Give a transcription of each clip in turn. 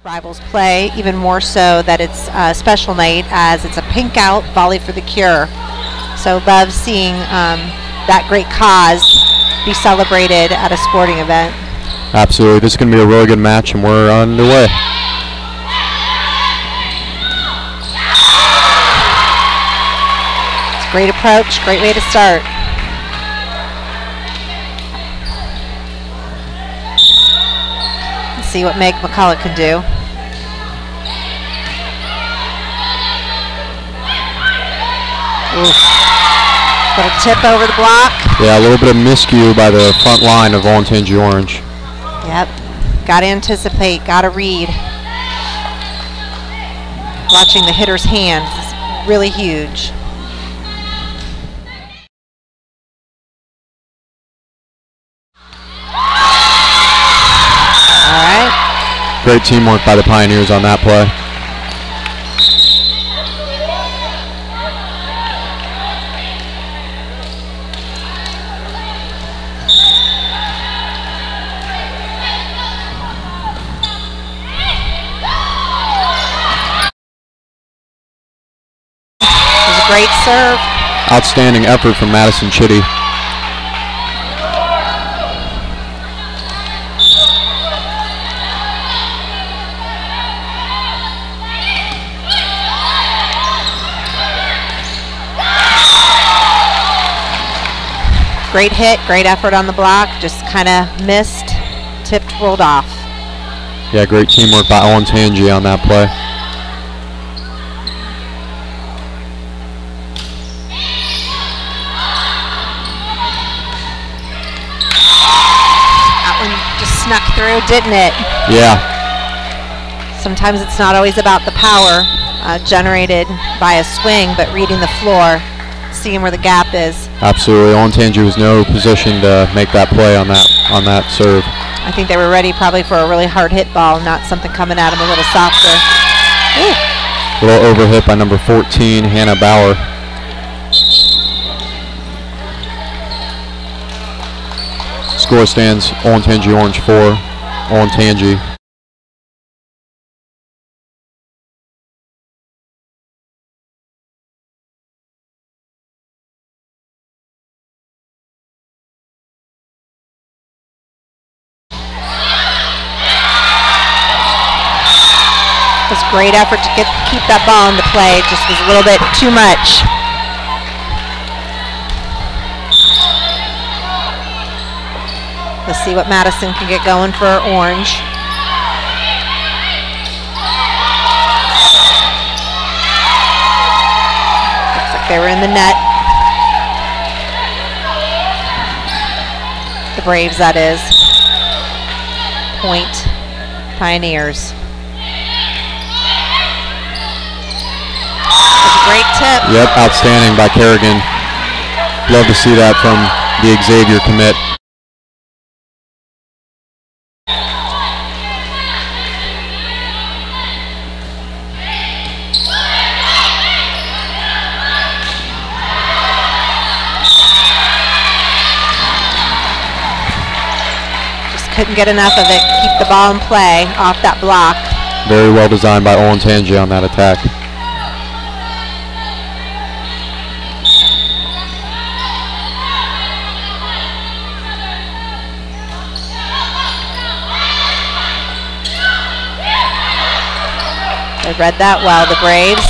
Rivals play, even more so that it's a special night as it's a pink out volley for the cure. So love seeing that great cause be celebrated at a sporting event. Absolutely. This is going to be a really good match, and we're underway. It's a great approach, great way to start. Let's see what Meg McCullough can do. Oof. Little tip over the block. Yeah, a little bit of miscue by the front line of Olentangy Orange. Yep, got to anticipate, got to read. Watching the hitter's hand is really huge. All right. Great teamwork by the Pioneers on that play. Great serve. Outstanding effort from Madison Chitty. Great hit, great effort on the block, just kind of missed, tipped, rolled off. Yeah, great teamwork by Olentangy on that play. Snuck through, didn't it? Yeah. Sometimes it's not always about the power generated by a swing, but reading the floor, seeing where the gap is. Absolutely. Olentangy was no position to make that play on that serve. I think they were ready probably for a really hard hit ball, not something coming at them a little softer. Ooh. A little overhit by number 14, Hannah Bauer. Score stands Olentangy Orange 4, Olentangy. It was great effort to keep that ball into play. It just was a little bit too much. Let's see what Madison can get going for Orange. Looks like they were in the net. The Braves, that is. Point Pioneers. That's a great tip. Yep, outstanding by Kerrigan. Love to see that from the Xavier commit. Couldn't get enough of it. Keep the ball in play off that block. Very well designed by Olentangy on that attack. They read that well, the Braves.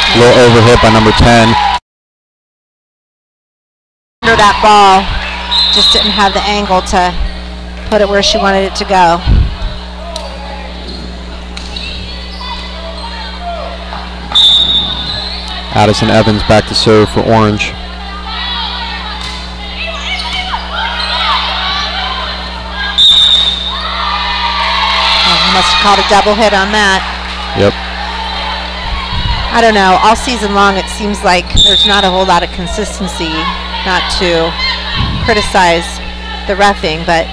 A little overhit by number 10. Under that ball, just didn't have the angle to put it where she wanted it to go. Addison Evans back to serve for Orange. Oh, must have called a double hit on that. Yep. I don't know, all season long it seems like there's not a whole lot of consistency, not to criticize the reffing, but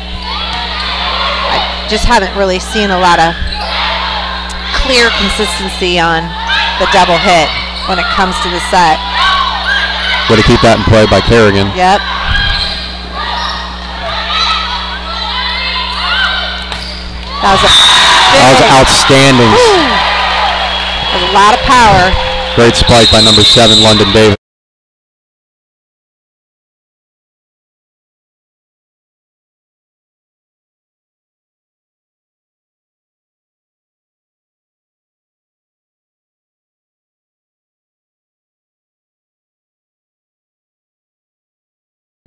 I just haven't really seen a lot of clear consistency on the double hit when it comes to the set. Way to keep that in play by Kerrigan. Yep. That was a That was outstanding. With a lot of power. Great spike by number 7, London Davis.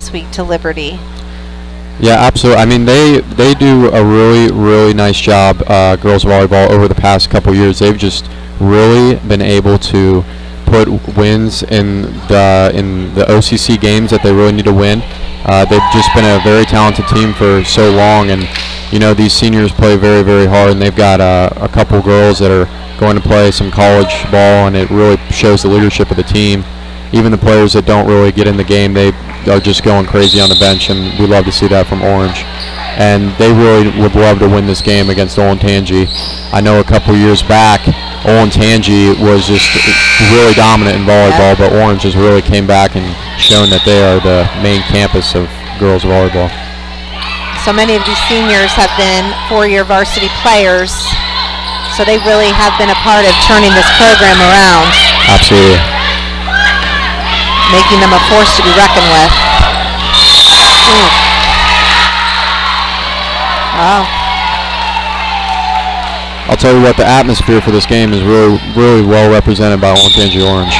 This week to Liberty. Yeah, absolutely. I mean, they do a really nice job, girls volleyball, over the past couple years. They've just really been able to put wins in the OCC games that they really need to win. They've just been a very talented team for so long, and you know, these seniors play very hard, and they've got a couple girls that are going to play some college ball, and it really shows the leadership of the team. Even the players that don't really get in the game, they are just going crazy on the bench, and we love to see that from Orange. And they really would love to win this game against Olentangy. I know a couple years back, Olentangy was just really dominant in volleyball, but Orange has really came back and shown that they are the main campus of girls volleyball. So many of these seniors have been four-year varsity players, so they really have been a part of turning this program around. Absolutely. Making them a force to be reckoned with. Wow. I'll tell you what, the atmosphere for this game is really well represented by Olentangy Orange.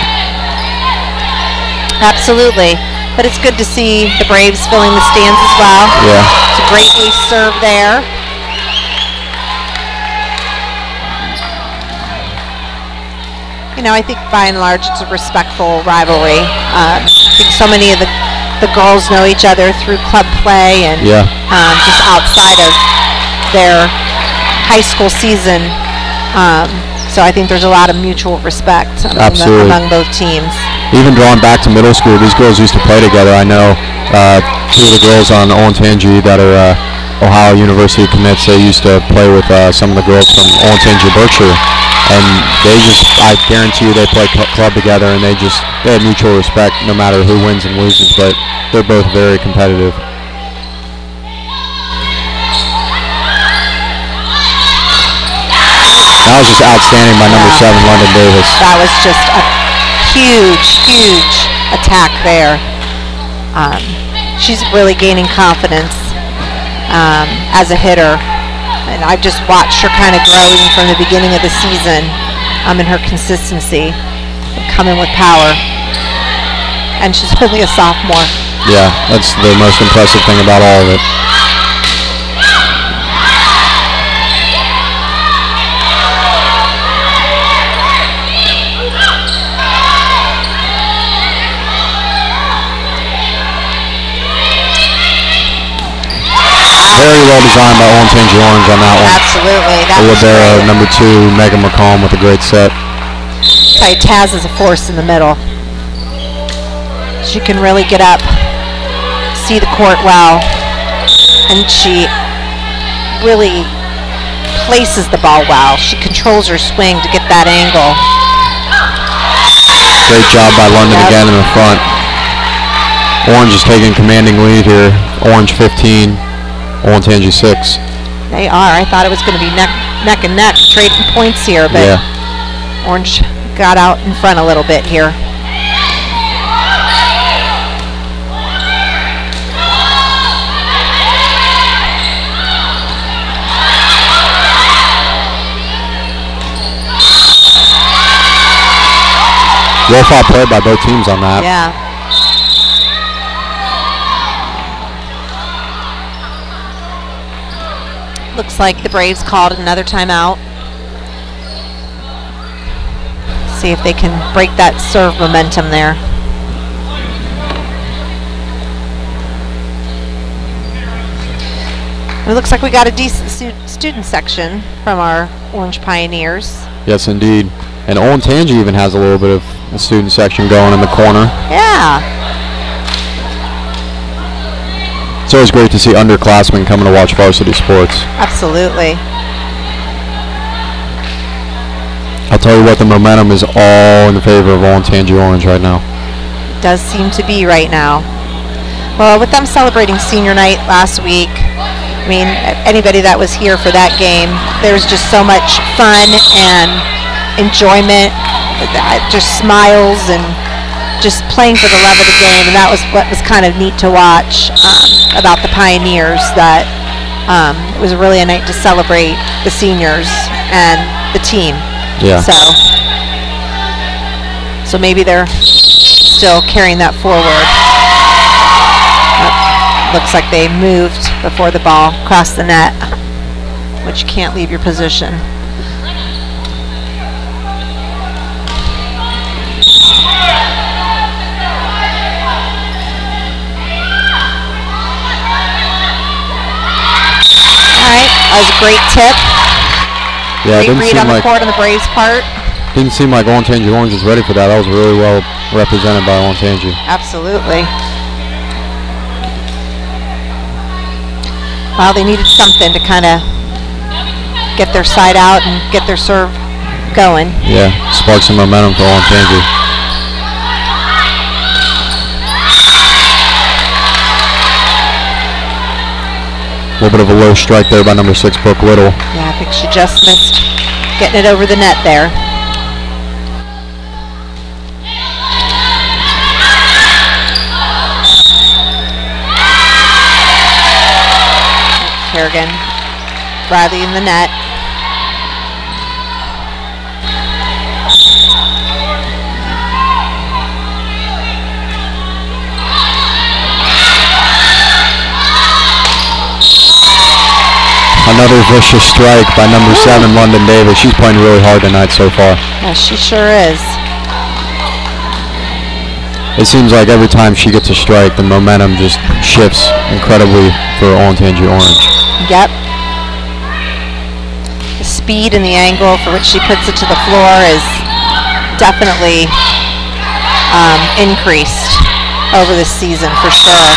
Absolutely. But it's good to see the Braves filling the stands as well. Yeah. It's a great ace serve there. You know, I think by and large it's a respectful rivalry. I think so many of the girls know each other through club play and just outside of their high school season. So I think there's a lot of mutual respect among both teams. Even drawing back to middle school, these girls used to play together. I know two of the girls on Olentangy that are Ohio University commits, they used to play with some of the girls from Olentangy Berkshire. And they just, I guarantee you, they play club together, and they have mutual respect no matter who wins and loses, but they're both very competitive. That was just outstanding by number 7, London Davis. That was just a huge attack there. She's really gaining confidence as a hitter. And I've just watched her kind of growing from the beginning of the season in her consistency, coming with power. And she's only a sophomore. Yeah, that's the most impressive thing about all of it. Very well designed by Olentangy Orange on that one. Absolutely. That the libero, number 2, Megan McComb, with a great set. Taz is a force in the middle. She can really get up, see the court well, and she really places the ball well. She controls her swing to get that angle. Great job by London again in the front. Orange is taking commanding lead here. Orange 15. Olentangy 6. They are. I thought it was going to be neck and neck, trading points here, but Orange got out in front a little bit here. Well fought play by both teams on that. Yeah. Looks like the Braves called another timeout. See if they can break that serve momentum there. It looks like we got a decent student section from our Orange Pioneers. Yes, indeed. And Olentangy even has a little bit of a student section going in the corner. Yeah. It's always great to see underclassmen coming to watch varsity sports. Absolutely. I'll tell you what, the momentum is all in favor of Olentangy Orange right now. It does seem to be right now. Well, with them celebrating senior night last week, I mean, anybody that was here for that game, there was just so much fun and enjoyment, just smiles and just playing for the love of the game, and that was what was kind of neat to watch about the Pioneers, that it was really a night to celebrate the seniors and the team. Yeah. So maybe they're still carrying that forward. Looks like they moved before the ball crossed the net, which you can't leave your position. All right, that was a great tip. Yeah, great read on the court on the Braves' part. Didn't seem like Olentangy Orange was ready for that. That was really well represented by Olentangy. Absolutely. Well, they needed something to kind of get their side out and get their serve going. Yeah, spark some momentum for Olentangy. A little bit of a low strike there by number 6, Brooke Little. Yeah, I think she just missed getting it over the net there. Kerrigan, Bradley in the net. Another vicious strike by number 7, London Davis. She's playing really hard tonight so far. Yeah, she sure is. It seems like every time she gets a strike, the momentum just shifts incredibly for Olentangy Orange. Yep. The speed and the angle for which she puts it to the floor is definitely increased over this season for sure.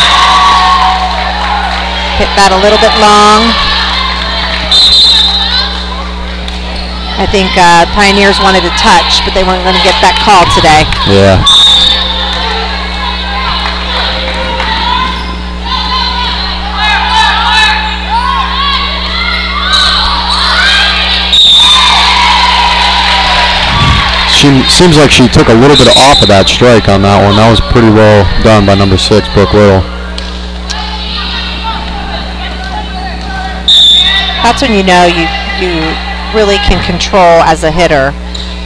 Hit that a little bit long. I think Pioneers wanted a touch, but they weren't going to get that call today. Yeah. She seems like she took a little bit off of that strike on that one. That was pretty well done by number 6, Brooke Little. That's when you know you really can control as a hitter.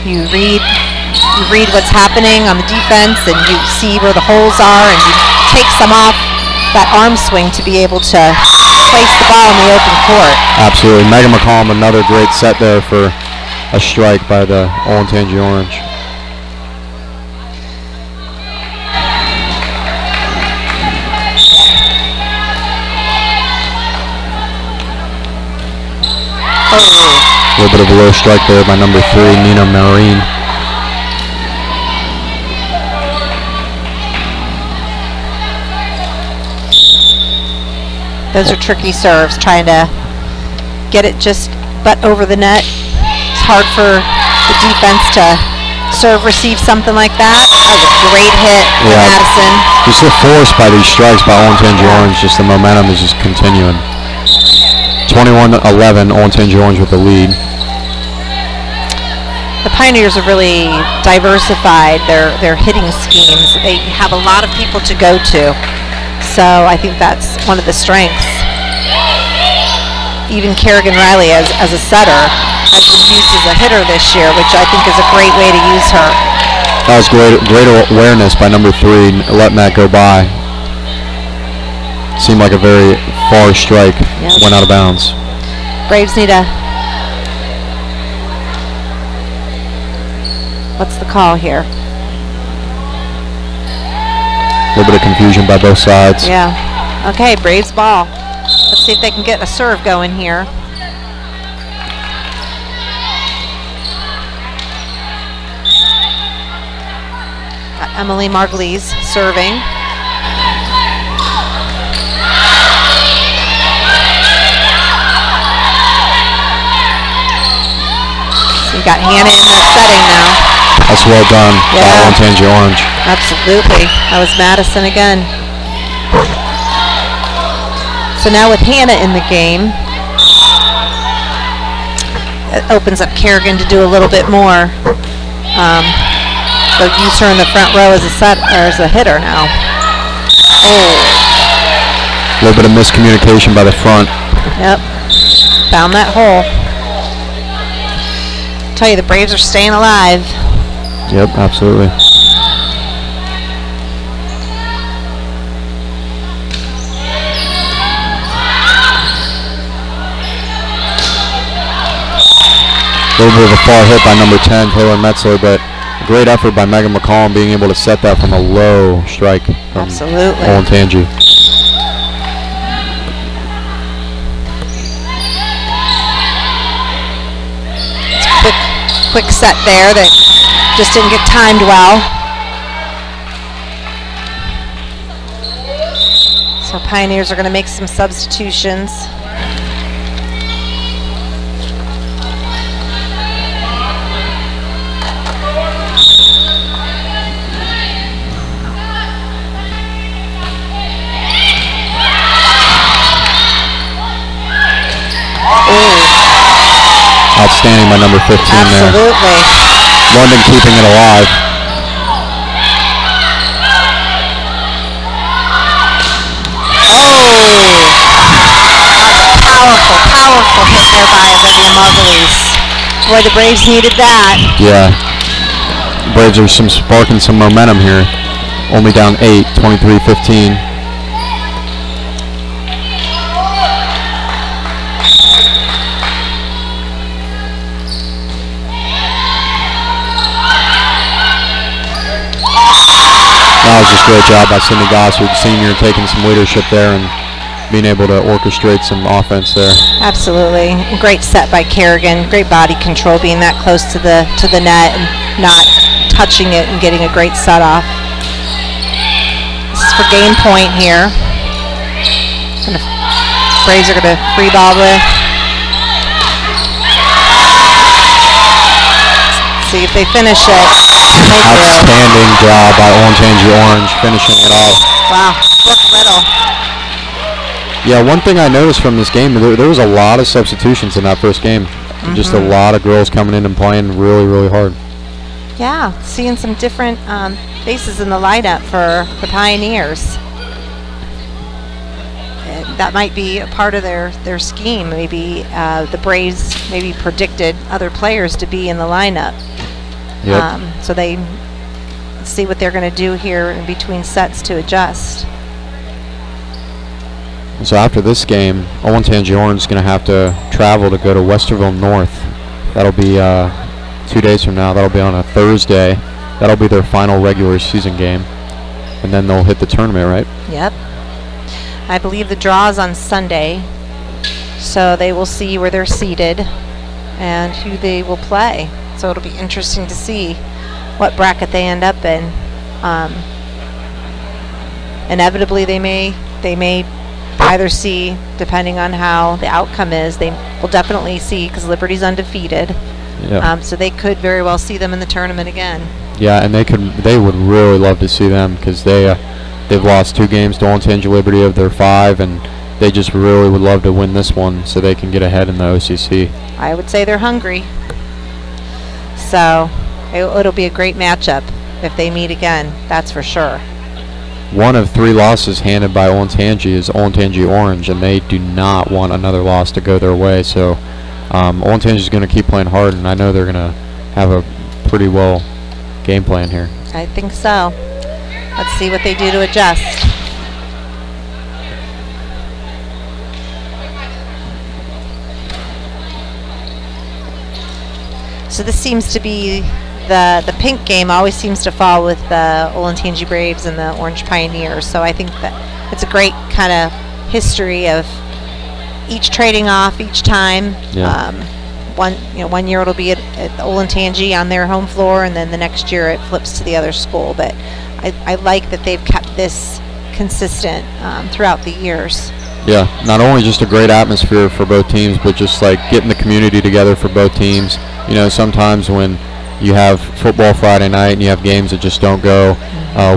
You read what's happening on the defense, and you see where the holes are, and you take some off that arm swing to be able to place the ball in the open court. Absolutely. Megan McCollum, another great set there for a strike by the Olentangy Orange. A little bit of a low strike there by number 3, Nina Marine. Those are tricky serves, trying to get it just butt over the net. It's hard for the defense to serve, receive something like that. That was a great hit for Madison. Just the force by these strikes by Olentangy Orange, just the momentum is just continuing. 21-11, Olentangy Orange with the lead. The Pioneers have really diversified their hitting schemes. They have a lot of people to go to. So I think that's one of the strengths. Even Kerrigan Riley as a setter has been used as a hitter this year, which I think is a great way to use her. That was great awareness by number 3, letting that go by. Seemed like a very far strike, went out of bounds. Braves need a... What's the call here? A little bit of confusion by both sides. Yeah. Okay, Braves ball. Let's see if they can get a serve going here. Got Emily Margulies serving. So you got Hannah in the setting now. That's well done by Olentangy Orange. Absolutely. That was Madison again. So now with Hannah in the game, it opens up Kerrigan to do a little bit more. They'll use her in the front row as a hitter now. Oh. A little bit of miscommunication by the front. Yep. Found that hole. Tell you, the Braves are staying alive. Yep, absolutely. A little bit of a far hit by number 10, Taylor Metzler, but a great effort by Megan McCollum being able to set that from a low strike from Olentangy. Quick set there that just didn't get timed well. So Pioneers are going to make some substitutions. Outstanding by number 15 there. Absolutely. London keeping it alive. Oh! Powerful hit there by Olivia Margulies. Boy, the Braves needed that. Yeah. Braves are sparking some momentum here. Only down 8, 23-15. That was just a great job by Sydney Gossard, Sr., taking some leadership there and being able to orchestrate some offense there. Absolutely. Great set by Kerrigan. Great body control, being that close to the net and not touching it and getting a great set off. This is for game point here. Braves are going to free ball the. See if they finish it. Outstanding job by Olentangy Orange, finishing it off. Wow, Brooke Little. Yeah, one thing I noticed from this game, there was a lot of substitutions in that first game. Just a lot of girls coming in and playing really, really hard. Yeah, seeing some different faces in the lineup for the Pioneers. That might be a part of their scheme. Maybe the Braves maybe predicted other players to be in the lineup. Yep. So they see what they're going to do here in between sets to adjust. So after this game, Olentangy Orange is going to have to travel to go to Westerville North. That'll be 2 days from now. That'll be on a Thursday. That'll be their final regular season game. And then they'll hit the tournament, right? Yep. I believe the draw is on Sunday. So they will see where they're seated and who they will play. So it'll be interesting to see what bracket they end up in. Inevitably, they may either see, depending on how the outcome is, they will definitely see, because Liberty's undefeated. Yeah. So they could very well see them in the tournament again. Yeah, and they would really love to see them, because they've lost 2 games to Olentangy Liberty of their 5, and they just really would love to win this one so they can get ahead in the OCC. I would say they're hungry. So it'll be a great matchup if they meet again, that's for sure. One of 3 losses handed by Olentangy is Olentangy Orange, and they do not want another loss to go their way. So Olentangy is going to keep playing hard, and I know they're going to have a pretty well game plan here. I think so. Let's see what they do to adjust. So this seems to be the pink game always seems to fall with the Olentangy Braves and the Orange Pioneers. So I think that it's a great kind of history of each trading off each time. Yeah. One year it'll be at Olentangy on their home floor, and then the next year it flips to the other school. But I like that they've kept this consistent throughout the years. Yeah, not only just a great atmosphere for both teams, but just like getting the community together for both teams. You know, sometimes when you have football Friday night and you have games that just don't go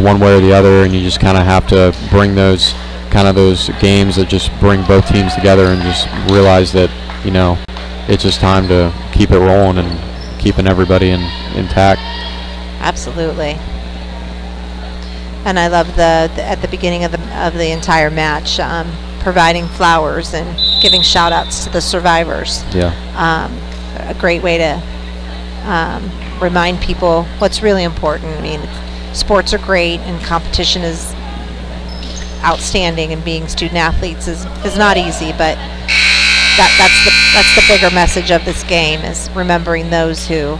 one way or the other, and you just kind of have to bring those kind of those games that just bring both teams together and just realize that, you know, it's just time to keep it rolling and keeping everybody intact. Absolutely. And I love at the beginning of the entire match, providing flowers and giving shout outs to the survivors. Yeah. A great way to remind people what's really important. I mean, sports are great and competition is outstanding, and being student athletes is not easy, but that's the bigger message of this game, is remembering those who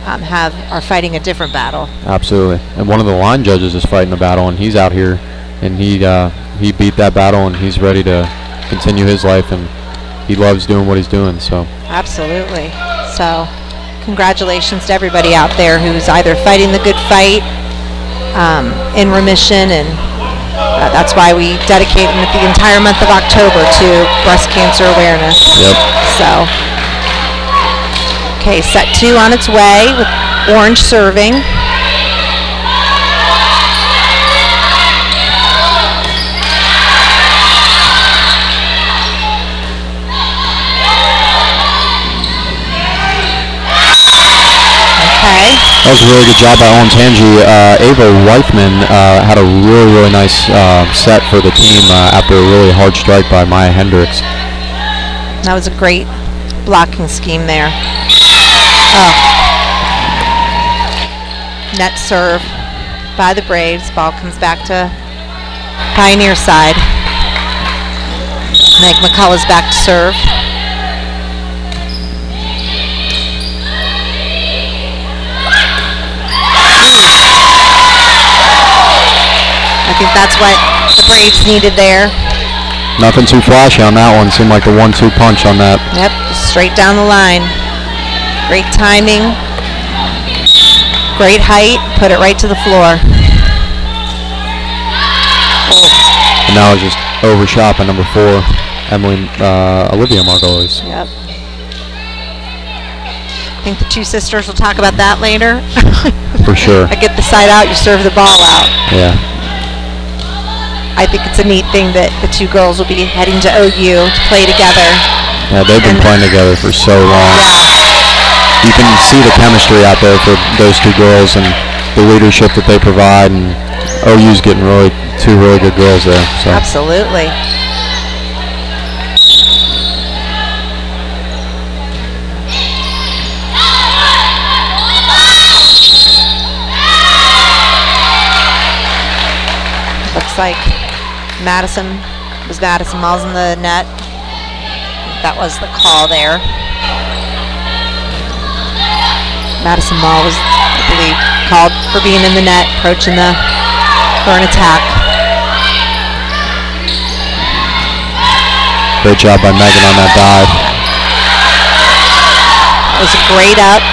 are fighting a different battle. Absolutely. And one of the line judges is fighting the battle, and he's out here, and he beat that battle, and he's ready to continue his life, and he loves doing what he's doing. So absolutely. So congratulations to everybody out there who's either fighting the good fight, in remission, and that's why we dedicated the entire month of October to breast cancer awareness. Yep. So, okay, set 2 on its way with Orange serving. That was a really good job by Owens Hanji. Ava Weifman had a really nice set for the team after a really hard strike by Maya Hendricks. That was a great blocking scheme there. Oh. Net serve by the Braves. Ball comes back to Pioneer side. Meg McCullough's back to serve. I think that's what the Braves needed there. Nothing too flashy on that one. Seemed like the 1-2 punch on that. Yep, straight down the line. Great timing. Great height. Put it right to the floor. Oh. And now it's just overshot by number 4, Olivia Margolis. Yep. I think the two sisters will talk about that later. For sure. I get the side out, you serve the ball out. Yeah. I think it's a neat thing that the two girls will be heading to OU to play together. Yeah, they've been playing together for so long. Yeah. You can see the chemistry out there for those two girls and the leadership that they provide, and OU's getting two really good girls there. So. Absolutely. Looks like Madison Mall's in the net. That was the call there. Madison Mall was, I believe, called for being in the net, approaching for an attack. Great job by Megan on that dive. It was a great up.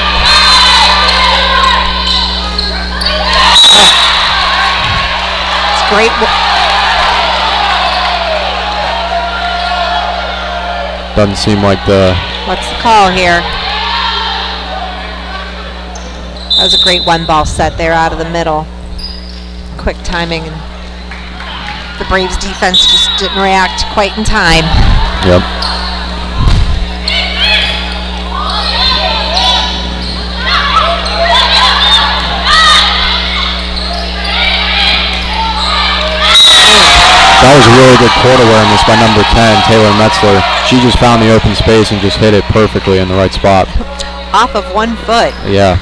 It's great. Doesn't seem like What's the call here? That was a great one-ball set there out of the middle. Quick timing, and the Braves defense just didn't react quite in time. Yep. That was a really good court awareness by number 10, Taylor Metzler. She just found the open space and just hit it perfectly in the right spot. Off of 1 foot. Yeah.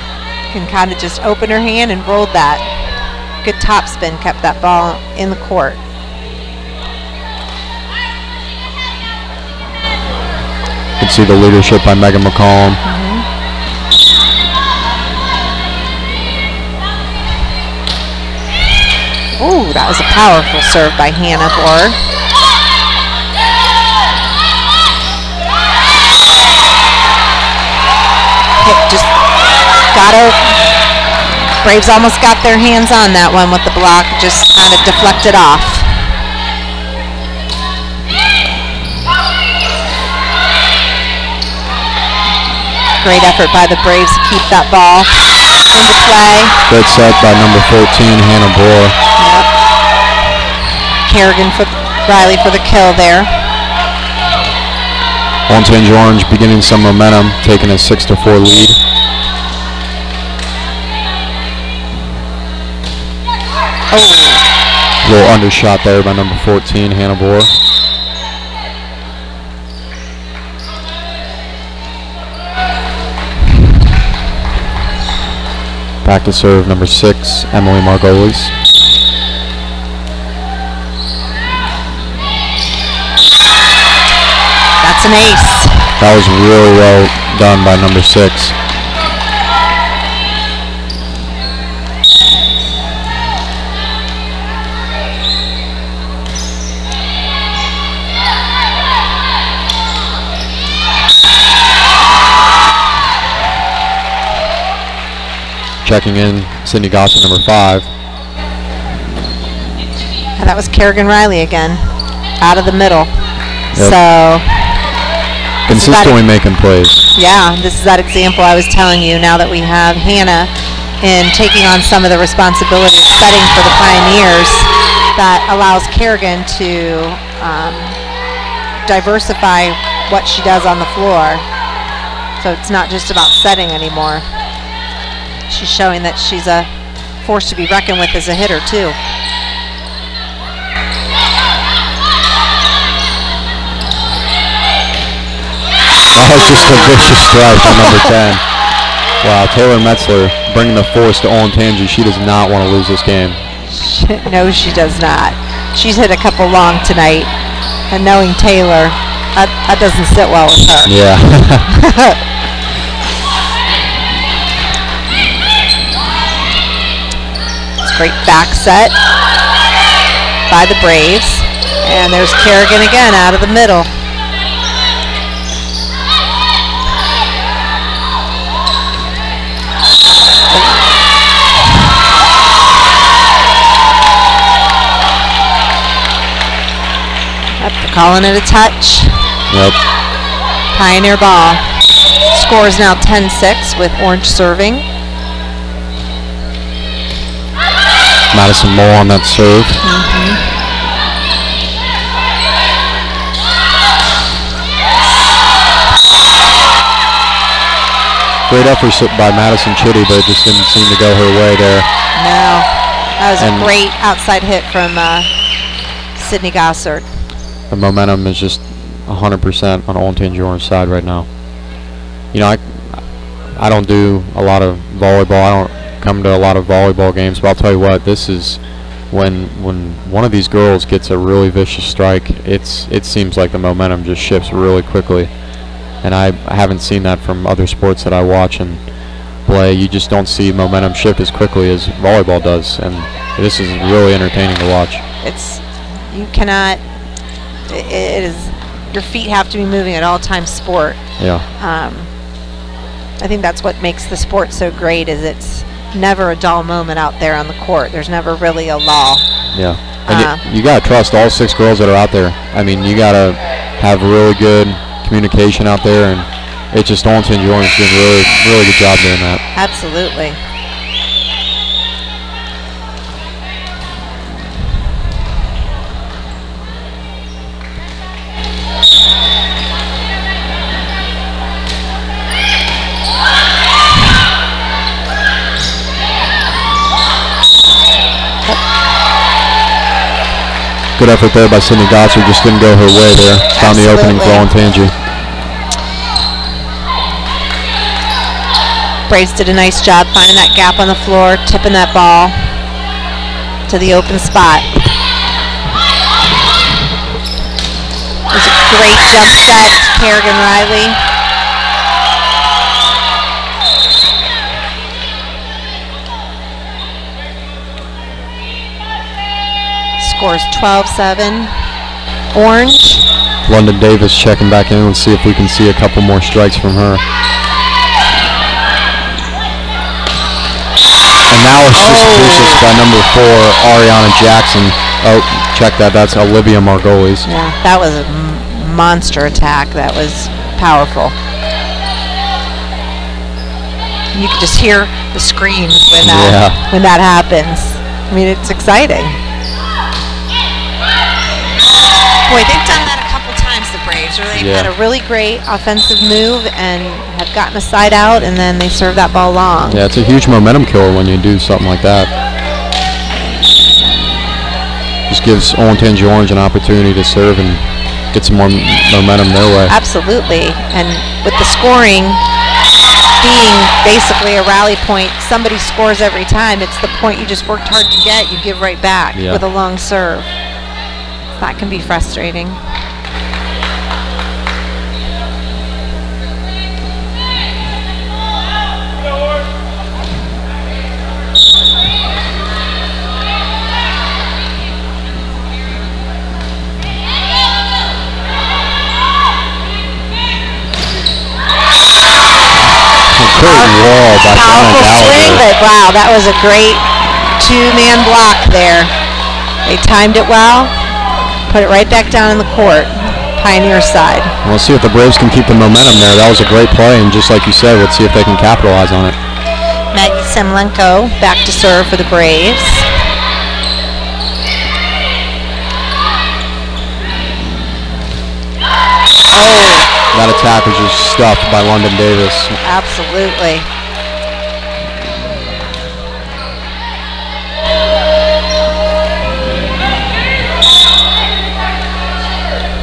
Can kind of just open her hand and rolled that. Good top spin, kept that ball in the court. You can see the leadership by Megan McCollum. Ooh, that was a powerful serve by Hannah Bohr. Hit just got her. Braves almost got their hands on that one with the block, just kind of deflected off. Great effort by the Braves to keep that ball into play. Good set by number 14, Hannah Bohr. Yep. Kerrigan Riley for the kill there. Orange beginning some momentum, taking a 6-4 lead. Oh. A little undershot there by number 14, Hannah Bohr. Back to serve number 6, Emily Margolis. That's an ace. That was really well done by number 6. Checking in, Sydney Gossett, number 5. And that was Kerrigan Riley again, out of the middle. Yep. So consistently making plays. Yeah, this is that example I was telling you. Now that we have Hannah in taking on some of the responsibility of setting for the Pioneers, that allows Kerrigan to diversify what she does on the floor. So it's not just about setting anymore. She's showing that she's a force to be reckoned with as a hitter, too. Oh, just a vicious strike on number 10. Wow, Taylor Metzler bringing the force to Olentangy. She does not want to lose this game. No, she does not. She's hit a couple long tonight, and knowing Taylor, that doesn't sit well with her. Yeah. Great back set by the Braves. And there's Kerrigan again out of the middle. They're calling it a touch. Yep. Pioneer ball. Score is now 10-6 with Orange serving. Madison Moore on that serve. Great effort by Madison Chitty, but it just didn't seem to go her way there. No, that was a great outside hit from Sydney Gossard. The momentum is just 100% on Olentangy Orange side right now. You know, I don't do a lot of volleyball. I don't come to a lot of volleyball games, but I'll tell you what, this is when one of these girls gets a really vicious strike, it seems like the momentum just shifts really quickly. And I haven't seen that from other sports that I watch and play. You just don't see momentum shift as quickly as volleyball does, and this is really entertaining to watch. You cannot, it is, your feet have to be moving at all times sport. Yeah. I think that's what makes the sport so great, is it's never a dull moment out there on the court. There's never really a lull. Yeah. And you got to trust all 6 girls that are out there. I mean, you got to have really good communication out there, and it's just Olentangy Orange doing a really good job doing that. Absolutely. Good effort there by Sydney Gossard, just didn't go her way there. Found the opening for Olentangy. Braves did a nice job finding that gap on the floor, tipping that ball to the open spot. It was a great jump set, Kerrigan Riley. Scores 12-7. Orange. London Davis checking back in. Let's see if we can see a couple more strikes from her. And now it's just vicious by number 4, Ariana Jackson. Oh, check that. That's Olivia Margolis. Yeah, that was a monster attack. That was powerful. You can just hear the screams when that happens. I mean, it's exciting. Boy, they've done that a couple times, the Braves, where they've had a really great offensive move and have gotten a side out, and then they serve that ball long. Yeah, it's a huge momentum killer when you do something like that. Just gives Olentangy Orange an opportunity to serve and get some more momentum their way. Absolutely, and with the scoring being basically a rally point, somebody scores every time. It's the point you just worked hard to get, you give right back with a long serve. That can be frustrating. Powerful swing, but wow, that was a great two-man block there. They timed it well, put it right back down in the court, Pioneer side. We'll see if the Braves can keep the momentum there. That was a great play, and just like you said, let's see if they can capitalize on it. Maggie Semlenko back to serve for the Braves. That attack was just stuffed by London Davis. Absolutely.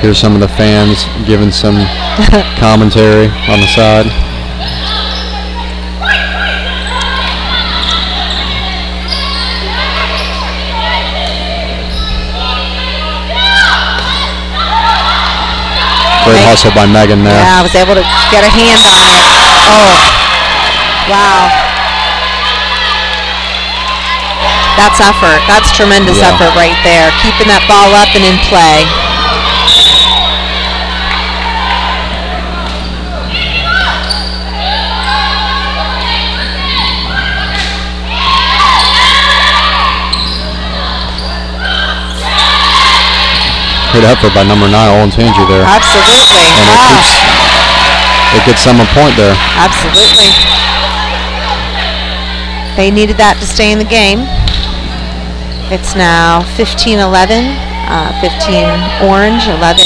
Here's some of the fans giving some commentary on the side. Great hustle by Megan there. Yeah, I was able to get a hand on it. Oh, wow. That's effort. That's tremendous effort right there. Keeping that ball up and in play. Good effort by number 9, Olentangy there. Absolutely. And it gets them a point there. Absolutely. They needed that to stay in the game. It's now 15-11. 15 Orange, 11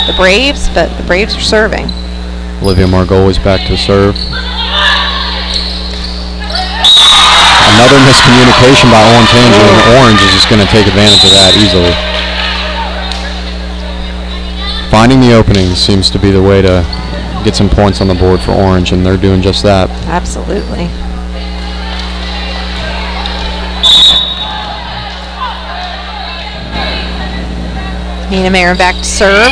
the Braves, but the Braves are serving. Olivia Margoli's back to serve. Another miscommunication by Olentangy, and Orange is just going to take advantage of that easily. Finding the opening seems to be the way to get some points on the board for Orange, and they're doing just that. Absolutely. Nina Marin back to serve.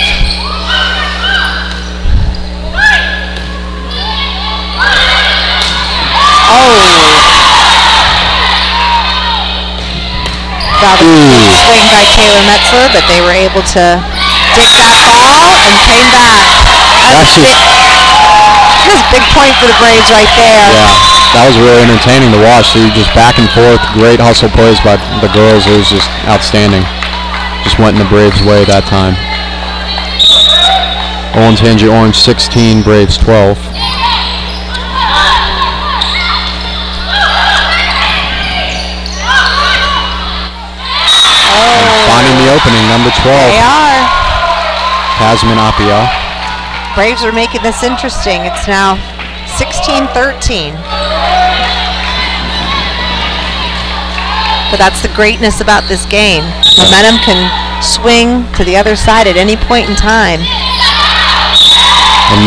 That was a swing by Taylor Metzler, but they were able to dig that ball and came back. That was a big point for the Braves right there. Yeah, that was really entertaining to watch. So you just back and forth, great hustle plays by the girls. It was just outstanding. Just went in the Braves' way that time. Olentangy Orange 16, Braves 12. Finding the opening, number 12. They are. Tasman Apia. Braves are making this interesting. It's now 16-13. But that's the greatness about this game. Momentum can swing to the other side at any point in time. And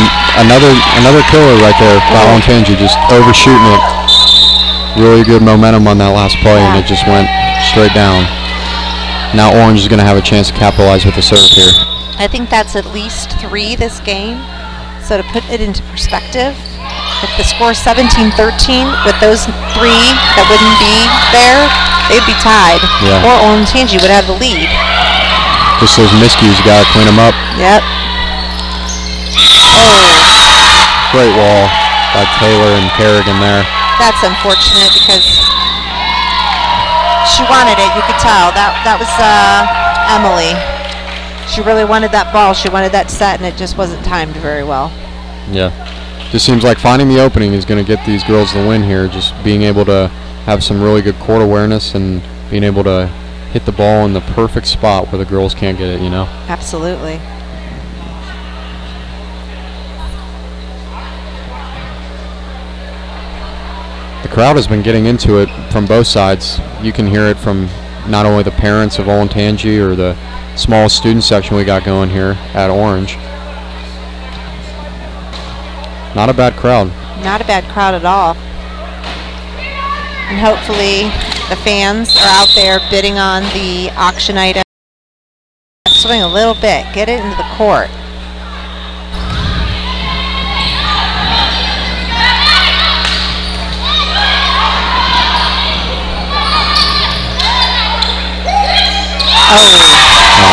another killer right there by Olentangy, just overshooting it. Really good momentum on that last play, and it just went straight down. Now Orange is going to have a chance to capitalize with the serve here. I think that's at least 3 this game. So to put it into perspective, if the score is 17-13, with those 3 that wouldn't be there, they'd be tied. Yeah. Or Olentangy would have the lead. Just those miscues, you got to clean them up. Yep. Great wall by Taylor and Kerrigan there. That's unfortunate because she wanted it. You could tell. That was Emily. She really wanted that ball. She wanted that set, and it just wasn't timed very well. Yeah. Just seems like finding the opening is going to get these girls the win here. Just being able to have some really good court awareness and being able to hit the ball in the perfect spot where the girls can't get it, you know? Absolutely. The crowd has been getting into it from both sides. You can hear it from not only the parents of Olentangy or the small student section we got going here at Orange. Not a bad crowd. Not a bad crowd at all. And hopefully the fans are out there bidding on the auction item. Swing a little bit. Get it into the court.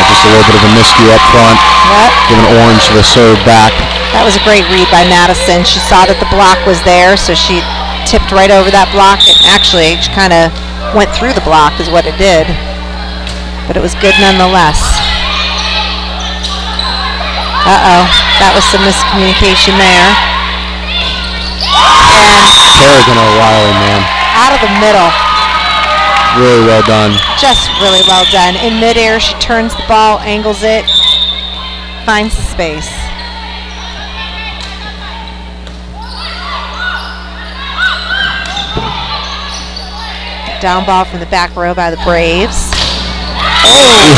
Just a little bit of a miscue up front. Yep. Giving Orange the serve back. That was a great read by Madison. She saw that the block was there, so she tipped right over that block. And actually, she kind of went through the block is what it did. But it was good nonetheless. That was some miscommunication there. And Kerrigan O'Reilly, man. Out of the middle. Really well done. Just really well done. In midair, she turns the ball, angles it, finds the space. Down ball from the back row by the Braves. Oh!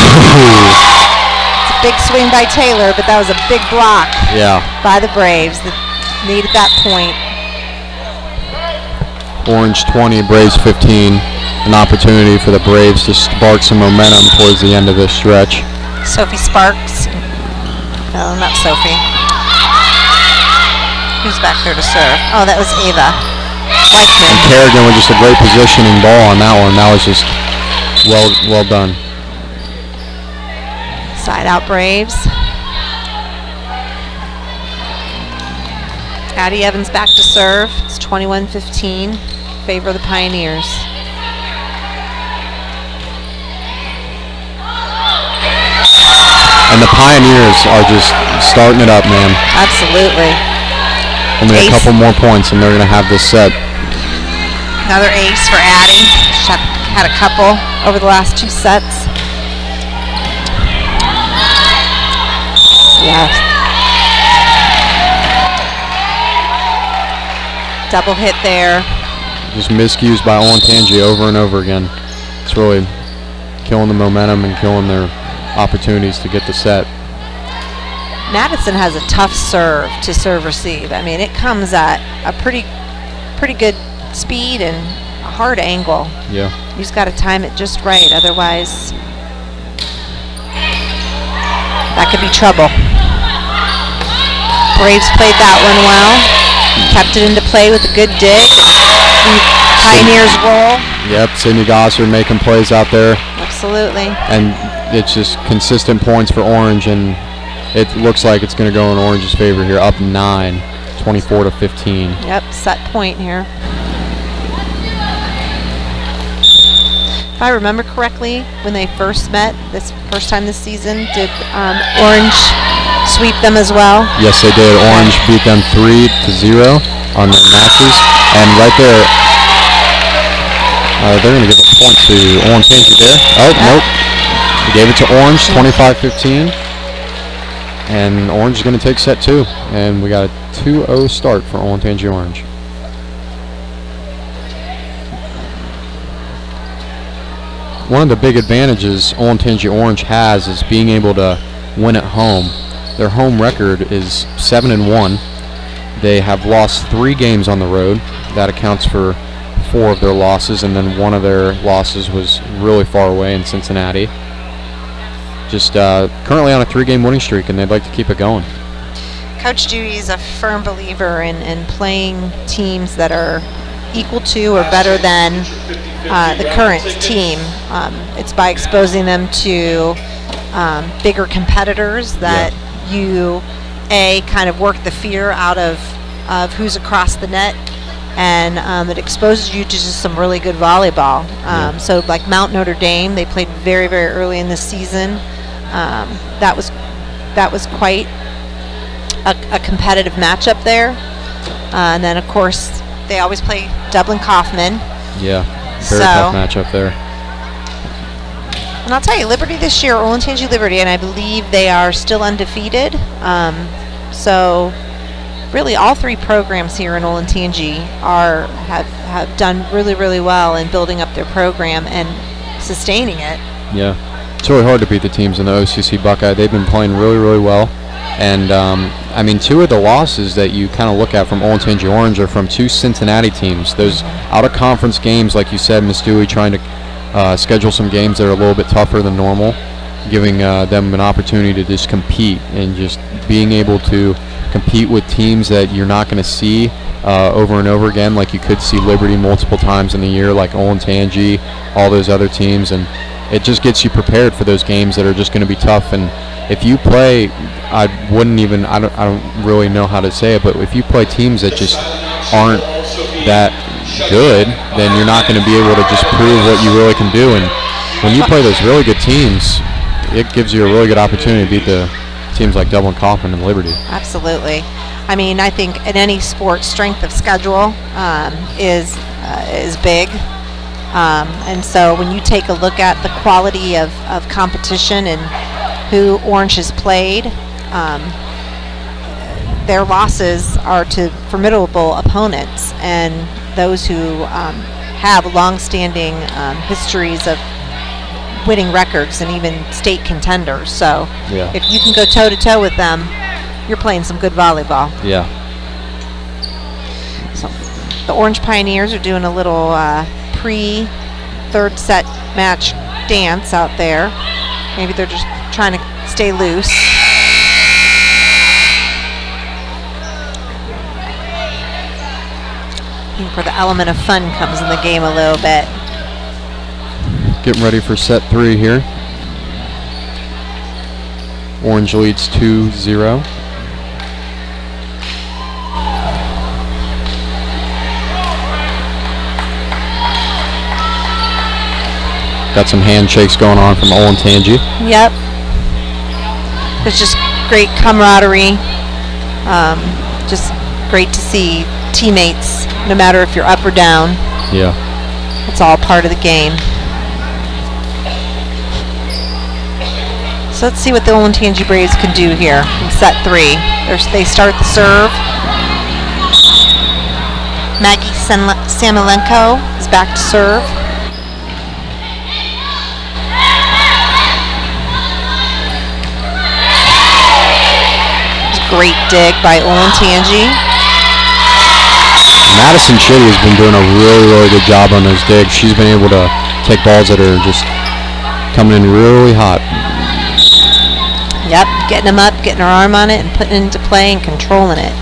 It's a big swing by Taylor, but that was a big block by the Braves that needed that point. Orange 20, Braves 15. An opportunity for the Braves to spark some momentum towards the end of this stretch. Sophie Sparks. No, not Sophie. Who's back there to serve? Oh, that was Ava Weichman. And Kerrigan with just a great positioning ball on that one. That was just well done. Side out Braves. Addie Evans back to serve. It's 21-15. Favor of the Pioneers. And the Pioneers are just starting it up, man. Absolutely. Only a couple more points and they're going to have this set. Another ace for Addie. She had a couple over the last two sets. Yes. Double hit there. Just miscues by Olentangy over and over again. It's really killing the momentum and killing their opportunities to get the set. Madison has a tough serve to serve receive. I mean, it comes at a pretty good speed and a hard angle. Yeah. You just got to time it just right, otherwise that could be trouble. Braves played that one well, kept it into play with a good dig. Pioneers roll. Yep, Sydney Gossard making plays out there. Absolutely. And it's just consistent points for Orange, and it looks like it's going to go in Orange's favor here, up 9, 24-15. Yep, set point here. If I remember correctly, when they first met, this first time this season, did Orange sweep them as well? Yes, they did. Orange beat them 3-0 on their matches, and right there, they're going to give a point to Olentangy there. Oh, nope. They gave it to Orange, 25-15. And Orange is going to take set 2. And we got a 2-0 start for Olentangy Orange. One of the big advantages Olentangy Orange has is being able to win at home. Their home record is 7-1. They have lost 3 games on the road. That accounts for 4 of their losses, and then one of their losses was really far away in Cincinnati. Just currently on a 3-game winning streak, and they'd like to keep it going. Coach Dewey is a firm believer in playing teams that are equal to or better than the current team. It's by exposing them to bigger competitors that you kind of work the fear out of who's across the net, and it exposes you to just some really good volleyball. So like Mount Notre Dame, they played very, very early in this season. That was quite a competitive matchup there. And then of course they always play Dublin Kaufman. Yeah, very tough matchup there. And I'll tell you, Liberty this year, Olentangy Liberty, and I believe they are still undefeated. So really all 3 programs here in Olentangy have done really, really well in building up their program and sustaining it. Yeah, it's really hard to beat the teams in the OCC Buckeye. They've been playing really, really well. And, I mean, 2 of the losses that you kind of look at from Olentangy Orange are from 2 Cincinnati teams. Those out-of-conference games, like you said, Miss Dewey trying to schedule some games that are a little bit tougher than normal, giving them an opportunity to just compete and just being able to compete with teams that you're not going to see over and over again, like you could see Liberty multiple times in the year, like Olentangy, all those other teams, and it just gets you prepared for those games that are just going to be tough. And if you play, I don't really know how to say it, but if you play teams that just aren't that good, then you're not going to be able to just prove what you really can do. And when you play those really good teams, it gives you a really good opportunity to beat the teams like Dublin Coffin and Liberty. Absolutely. I mean, I think in any sport, strength of schedule is big. And so when you take a look at the quality of competition and who Orange has played, their losses are to formidable opponents and those who have long-standing histories of winning records and even state contenders. So if you can go toe-to-toe with them, you're playing some good volleyball. Yeah. So the Orange Pioneers are doing a little pre-third set match dance out there. Maybe they're just trying to stay loose. For the element of fun comes in the game a little bit. Getting ready for set 3 here. Orange leads 2-0. Got some handshakes going on from Olentangy. Yep. It's just great camaraderie. Just great to see teammates, no matter if you're up or down. Yeah. It's all part of the game. So let's see what the Olentangy Braves can do here in set 3. They start the serve. Maggie Samolenko is back to serve. Great dig by Olentangy. Madison Chitty has been doing a really, really good job on those digs. She's been able to take balls that are just coming in really hot. Yep, getting them up, getting her arm on it, and putting it into play and controlling it.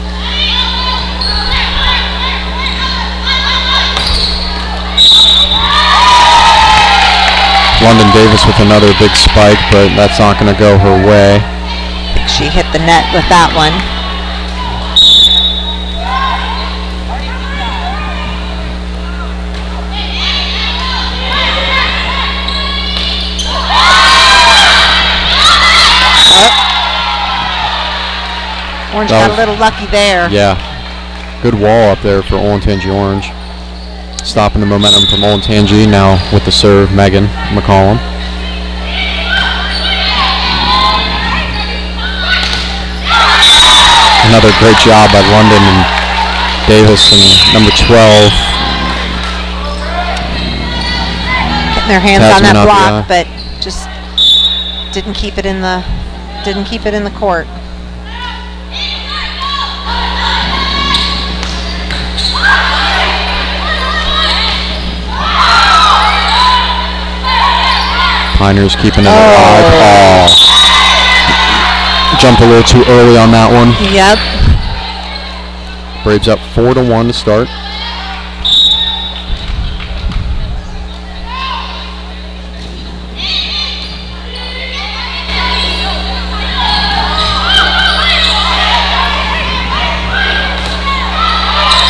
London Davis with another big spike, but that's not going to go her way. She hit the net with that one. Orange got a little lucky there. Yeah. Good wall up there for Olentangy Orange. Stopping the momentum from Olentangy now with the serve, Megan McCollum. Another great job by London and Davis and number 12. Getting their hands on that block, but just didn't keep it in the court. Pioneers keeping it alive. Jumped a little too early on that one. Yep. Braves up 4-1 to start.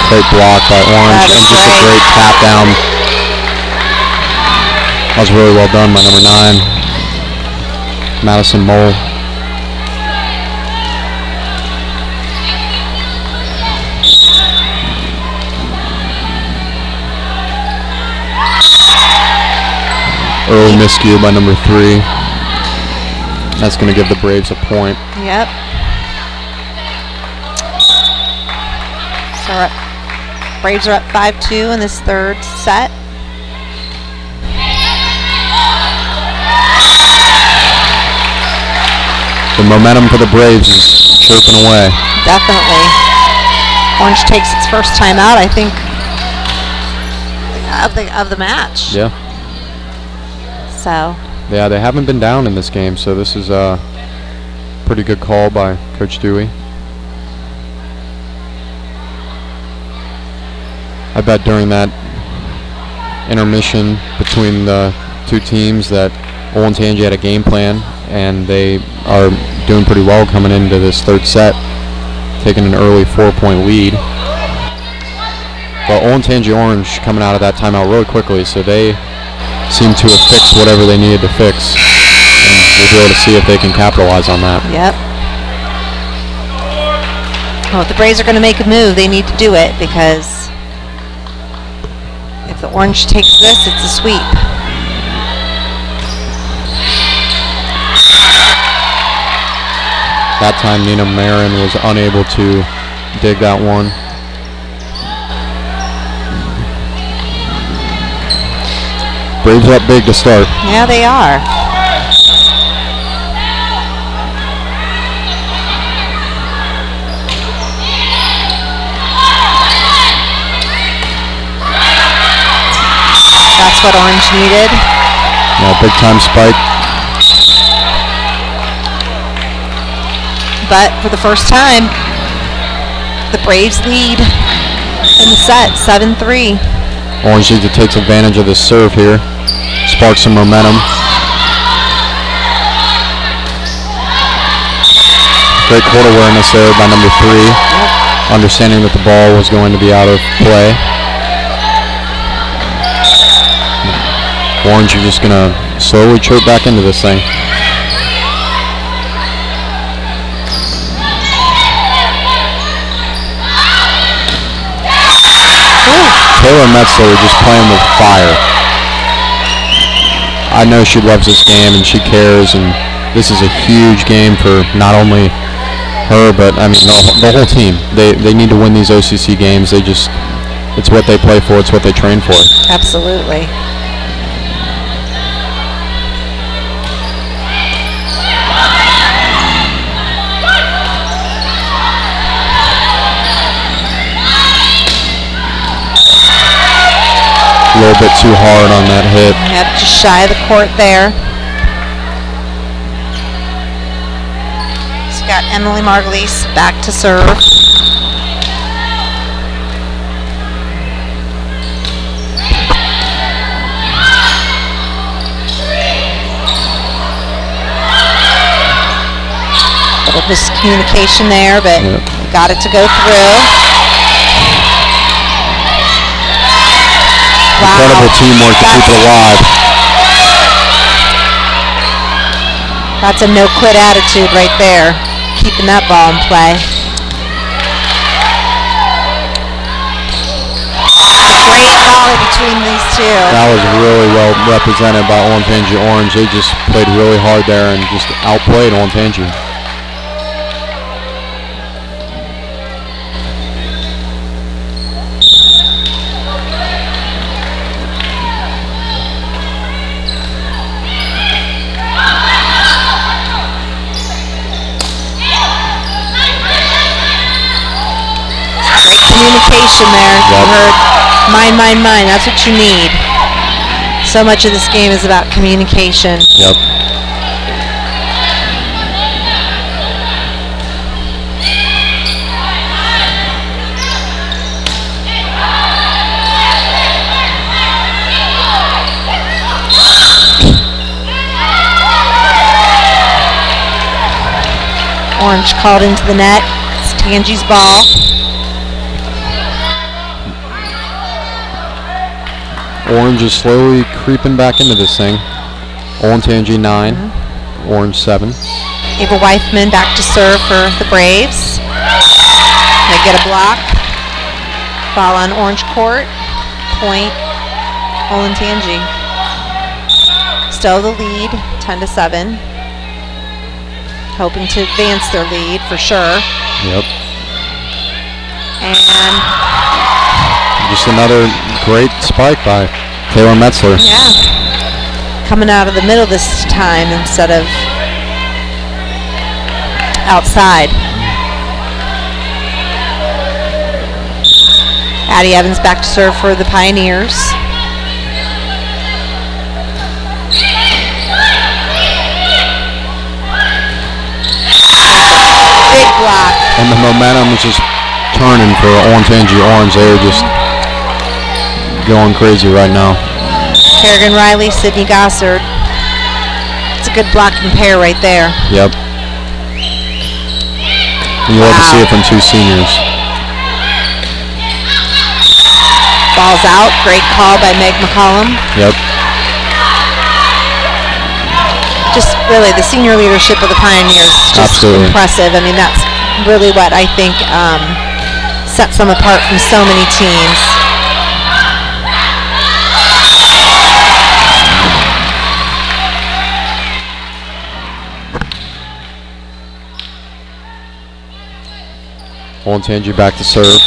Great block by Orange and just a great tap down. That was really well done by number 9, Madison Mole. Early miscue by number 3. That's going to give the Braves a point. Yep. So Braves are up 5-2 in this third set. The momentum for the Braves is chirping away. Definitely. Orange takes its first time out, I think, of the match. Yeah. So. Yeah, they haven't been down in this game, so this is a pretty good call by Coach Dewey. I bet during that intermission between the two teams that Olentangy had a game plan, and they are doing pretty well coming into this third set, taking an early 4-point lead. But Olentangy Orange coming out of that timeout really quickly, so they seem to have fixed whatever they needed to fix. And we'll be able to see if they can capitalize on that. Yep. Well, if the Braves are going to make a move, they need to do it, because if the Orange takes this, it's a sweep. That time Nina Marin was unable to dig that one. Braves up big to start. Yeah, they are. That's what Orange needed. Yeah, big time spike. But for the first time, the Braves lead in the set, 7-3. Orange needs to take advantage of this serve here. Spark some momentum. Great court awareness there by number 3. Yep. Understanding that the ball was going to be out of play. Orange are just going to slowly chirp back into this thing. Taylor Metzler just playing with fire. I know she loves this game and she cares, and this is a huge game for not only her, but I mean the whole team. They need to win these OCC games. It's what they play for. It's what they train for. Absolutely. A little bit too hard on that hit. Yep, just shy of the court there. She's got Emily Margulies back to serve. Little miscommunication there, but yep. Got it to go through. Wow. Incredible teamwork to keep it alive. That's a no-quit attitude right there, keeping that ball in play. Great volley between these two. That was really well represented by Olentangy Orange. They just played really hard there and just outplayed Olentangy. Communication there. Yep. You heard mine, mine, mine. That's what you need. So much of this game is about communication. Yep. Orange called into the net. It's Tangy's ball. Orange is slowly creeping back into this thing. Olentangy 9, Orange 7. Ava Weithman back to serve for the Braves. They get a block. Ball on Orange court. Point Olentangy. still the lead, 10-7. Hoping to advance their lead for sure. Yep. And just another great spike by Taylor Metzler. Yeah. Coming out of the middle this time instead of outside. Addie Evans back to serve for the Pioneers. Big block. And the momentum is just turning for Olentangy Orange. They're just going crazy right now. Kerrigan Riley, Sydney Gossard. It's a good blocking pair right there. Yep. And you love to see it from two seniors. Ball's out. Great call by Meg McCollum. Yep. Just really the senior leadership of the Pioneers is just absolutely impressive. I mean, that's really what I think sets them apart from so many teams. Olentangy back to serve.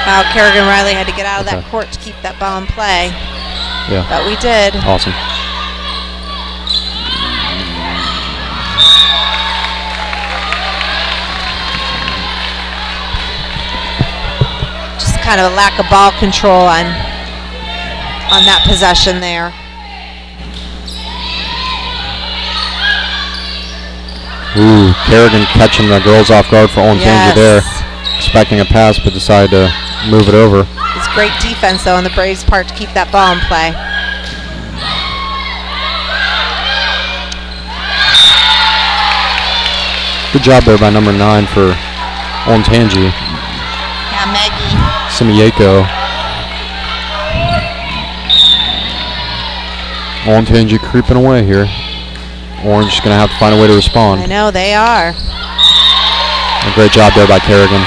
Wow, Kerrigan Riley had to get out of that court to keep that ball in play. Yeah. But we did. Awesome. Just kind of a lack of ball control on that possession there. Ooh, Kerrigan catching the girls off guard for Olentangy there. Expecting a pass, but decided to move it over. It's great defense, though, on the Braves' part to keep that ball in play. Good job there by number 9 for Olentangy. Yeah, Maggie. Simieko. Olentangy creeping away here. Orange is going to have to find a way to respond. I know, they are. A great job there by Kerrigan.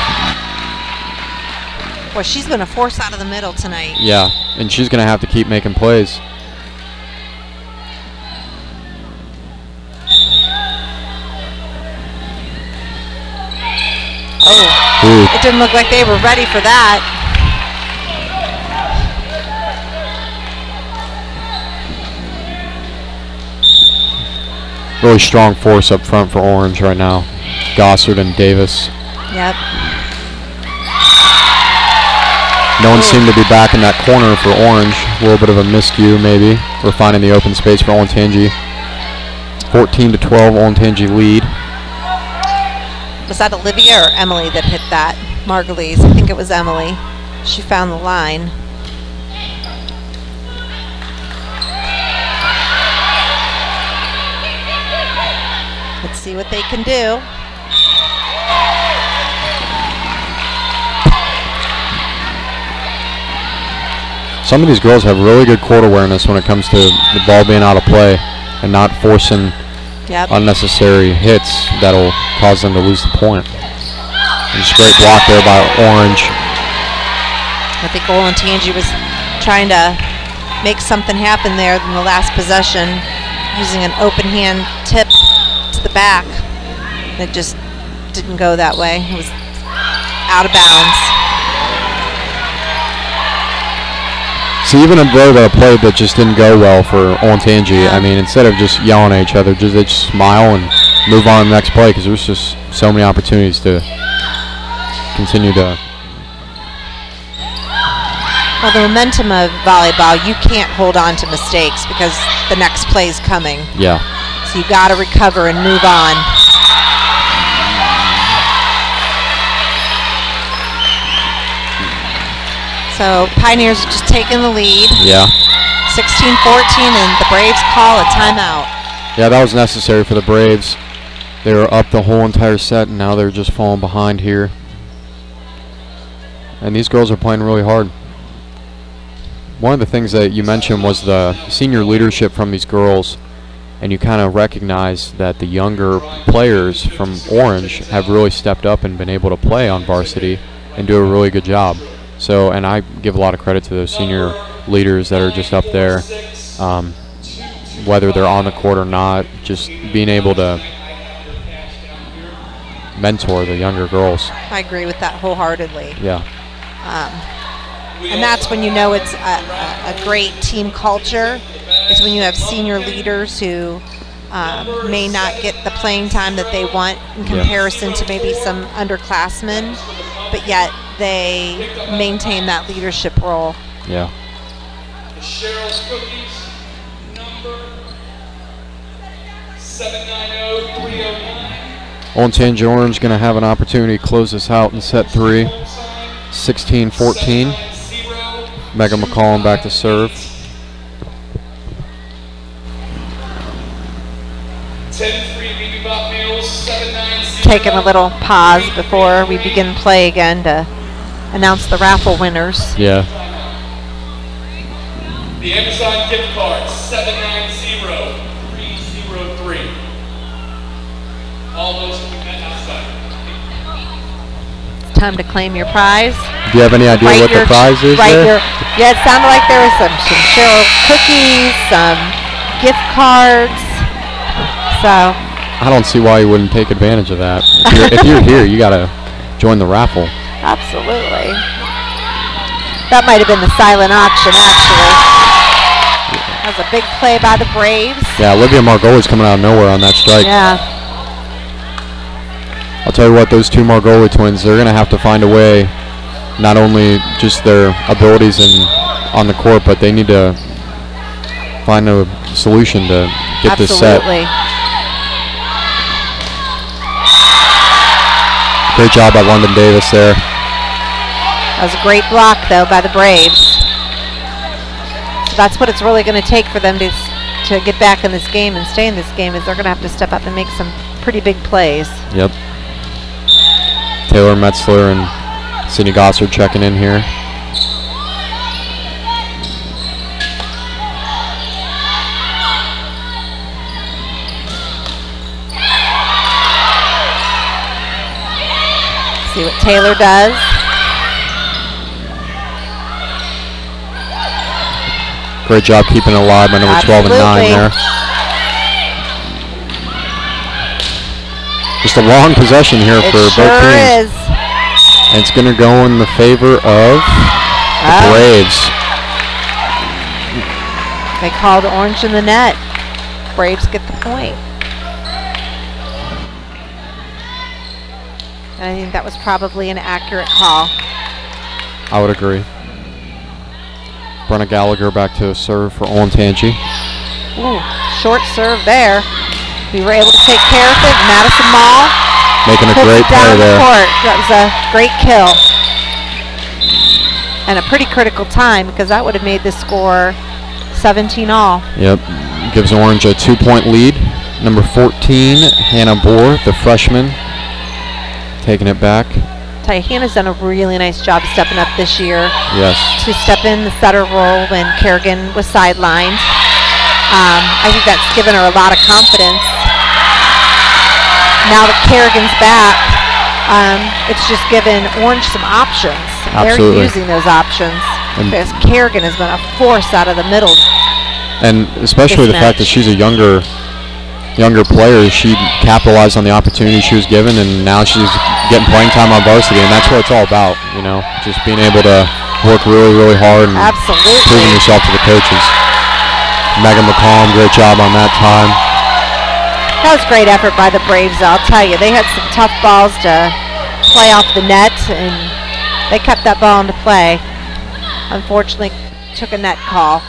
Boy, she's been a force out of the middle tonight. Yeah, and she's going to have to keep making plays. Oh, ooh. It didn't look like they were ready for that. Really strong force up front for Orange right now. Gossard and Davis. Yep. No one seemed to be back in that corner for Orange. A little bit of a miscue maybe. We're finding the open space for Olentangy. 14-12 Olentangy lead. Was that Olivia or Emily that hit that? Margulies. I think it was Emily. She found the line. Let's see what they can do. Some of these girls have really good court awareness when it comes to the ball being out of play and not forcing unnecessary hits that'll cause them to lose the point. Just great block there by Orange. I think Olentangy was trying to make something happen there in the last possession using an open hand tip to the back. It just didn't go that way. It was out of bounds. So even though the play that just didn't go well for Olentangy, I mean, instead of just yelling at each other, they just smile and move on to the next play because there's just so many opportunities to continue to. Well, the momentum of volleyball, you can't hold on to mistakes because the next play is coming. Yeah. So you got to recover and move on. So Pioneers are just taking the lead. Yeah. 16-14, and the Braves call a timeout. Yeah, that was necessary for the Braves. They were up the whole entire set, and now they're just falling behind here. And these girls are playing really hard. One of the things that you mentioned was the senior leadership from these girls. and you kind of recognize that the younger players from Orange have really stepped up and been able to play on varsity and do a really good job. So, and I give a lot of credit to those senior leaders that are just up there, whether they're on the court or not, just being able to mentor the younger girls. I agree with that wholeheartedly. Yeah. And that's when you know it's a great team culture, is when you have senior leaders who may not get the playing time that they want in comparison to maybe some underclassmen, but yet they maintain that leadership role. Yeah. Cheryl's Cookies, number 790-309. Olentangy Orange going to have an opportunity to close this out in set 3. 16-14. Megan McCollum back to serve. 10-3 BB Bot Mills, 790. Taking a little pause before we begin play again to announce the raffle winners. Yeah. The Amazon gift card, 790-303. All those will be met outside. It's time to claim your prize. Do you have any idea what the prize is there? Yeah, it sounded like there was some Cheryl cookies, some gift cards. So I don't see why you wouldn't take advantage of that. If you're here, you got to join the raffle. absolutely. That might have been the silent auction, actually. That was a big play by the Braves. Yeah, Olivia Margoli's coming out of nowhere on that strike. Yeah. I'll tell you what, those two Margoli twins, they're going to have to find a way, not only just their abilities on the court, but they need to find a solution to get this set. Absolutely. Great job by London Davis there. That was a great block, though, by the Braves. So that's what it's really going to take for them to get back in this game and stay in this game, is they're going to have to step up and make some pretty big plays. Yep. Taylor Metzler and Sydney Gossard checking in here. See what Taylor does. Great job keeping it alive by number 12 and 9 there. Just a long possession here for both teams. Is. And it's going to go in the favor of the Braves. They called orange in the net. Braves get the point. And I think that was probably an accurate call. I would agree. Brenna Gallagher back to serve for Olentangy. Ooh, short serve there. We were able to take care of it. Madison Mall making a great play there. That was a great kill. And a pretty critical time, because that would have made the score 17-all. Yep. Gives Orange a 2-point lead. Number 14, Hannah Bohr, the freshman, taking it back. Tell you, Hannah's done a really nice job stepping up this year. Yes. To step in the setter role when Kerrigan was sidelined. I think that's given her a lot of confidence. Now that Kerrigan's back, it's just given Orange some options. Absolutely. They're using those options, because Kerrigan has been a force out of the middle. And especially the fact that she's a younger player, she capitalized on the opportunity she was given, and now she's getting playing time on varsity, and that's what it's all about, you know, just being able to work really, really hard and proving yourself to the coaches. Megan McCollum, great job on that time. That was great effort by the Braves, I'll tell you. They had some tough balls to play off the net, and they kept that ball into play. Unfortunately, took a net call.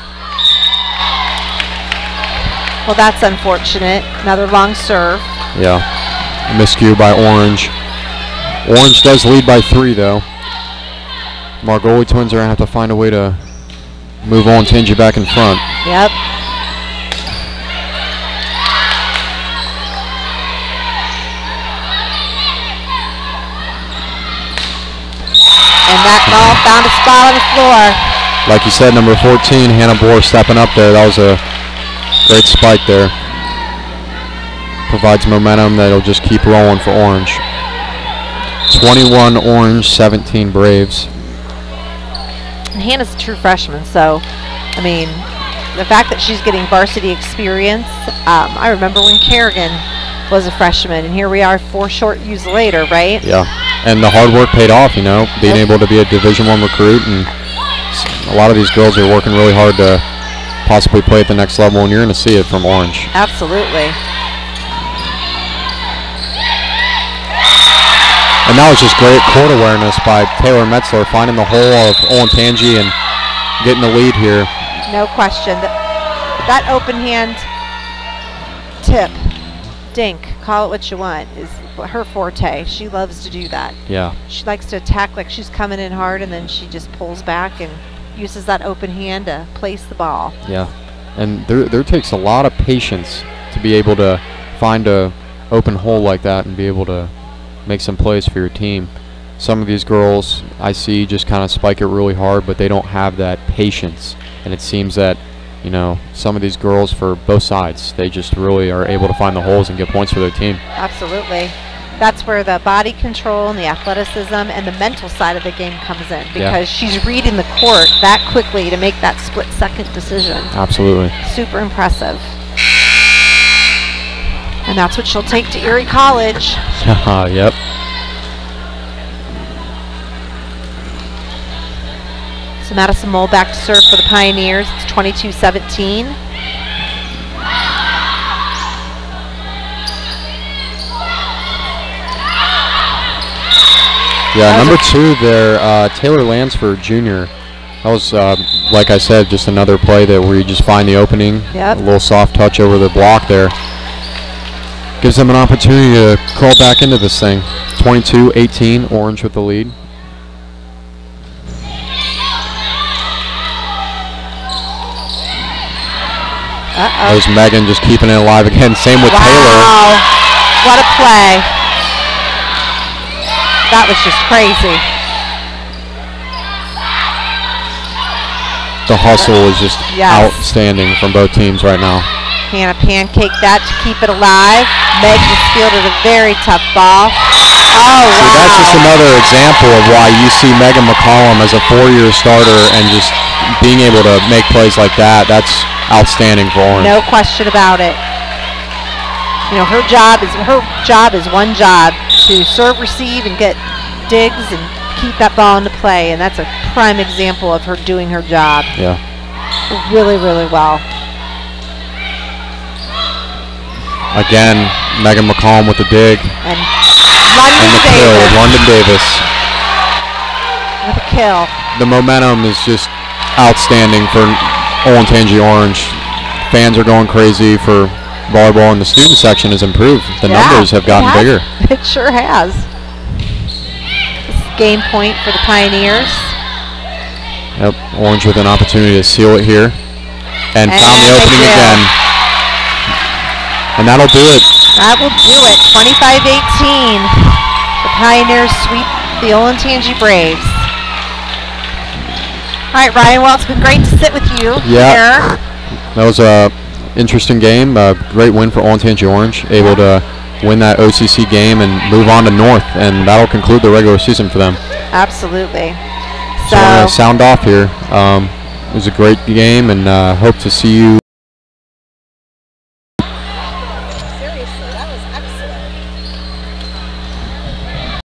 Well, that's unfortunate. Another long serve. Yeah, miscue by Orange. Orange does lead by 3, though. Margoli twins are going to have to find a way to move Olentangy back in front. Yep. And that ball found a spot on the floor. Like you said, number 14, Hannah Bohr stepping up there. That was a great spike there. provides momentum that'll just keep rolling for Orange. 21 Orange, 17 Braves. And Hannah's a true freshman, so, I mean, the fact that she's getting varsity experience, I remember when Kerrigan was a freshman, and here we are 4 short years later, right? Yeah, and the hard work paid off, you know, being able to be a Division I recruit, and a lot of these girls are working really hard to possibly play at the next level, and you're going to see it from Orange. Absolutely. And that was just great court awareness by Taylor Metzler, finding the hole of Olentangy and getting the lead here. No question. That open hand tip, dink, call it what you want, is her forte. She loves to do that. Yeah. She likes to attack like she's coming in hard, and then she just pulls back and uses that open hand to place the ball. Yeah. And there takes a lot of patience to be able to find a open hole like that and be able to make some plays for your team. Some of these girls I see just kind of spike it really hard, but they don't have that patience. And it seems that, you know, some of these girls for both sides, they just really are able to find the holes and get points for their team. Absolutely. That's where the body control and the athleticism and the mental side of the game comes in, because she's reading the court that quickly to make that split-second decision. Absolutely. Super impressive. And that's what she'll take to Erie College. Yep. So Madison Mole back to serve for the Pioneers. It's 22-17. Yeah, number 2 there, Taylor Lansford Jr. That was, like I said, just another play that where you just find the opening. Yep. A little soft touch over the block there. Gives them an opportunity to crawl back into this thing. 22-18, Orange with the lead. There's Megan just keeping it alive again. Same with Taylor. Wow, what a play. That was just crazy. The hustle is just outstanding from both teams right now. Hannah pancaked that to keep it alive. Meg just fielded a very tough ball. Oh, wow. See, that's just another example of why you see Megan McCollum as a 4-year starter and just being able to make plays like that. That's outstanding for Orange. No question about it. You know, her job is one job, to serve, receive, and get digs and keep that ball into play, and that's a prime example of her doing her job. Yeah. Really, really well. Again, Megan McCollum with the dig. And the kill, London Davis. With a kill. The momentum is just outstanding for Olentangy Orange. Fans are going crazy for volleyball, and the student section has improved. The numbers have gotten bigger. It sure has. This is game point for the Pioneers. Yep, Orange with an opportunity to seal it here. And found the opening again. And that'll do it. That will do it. 25-18. The Pioneers sweep the Olentangy Braves. All right, Ryan. Well, it's been great to sit with you here. That was a interesting game. A great win for Olentangy Orange. Able to win that OCC game and move on to North, and that'll conclude the regular season for them. Absolutely. So I'm going to sound off here. It was a great game, and hope to see you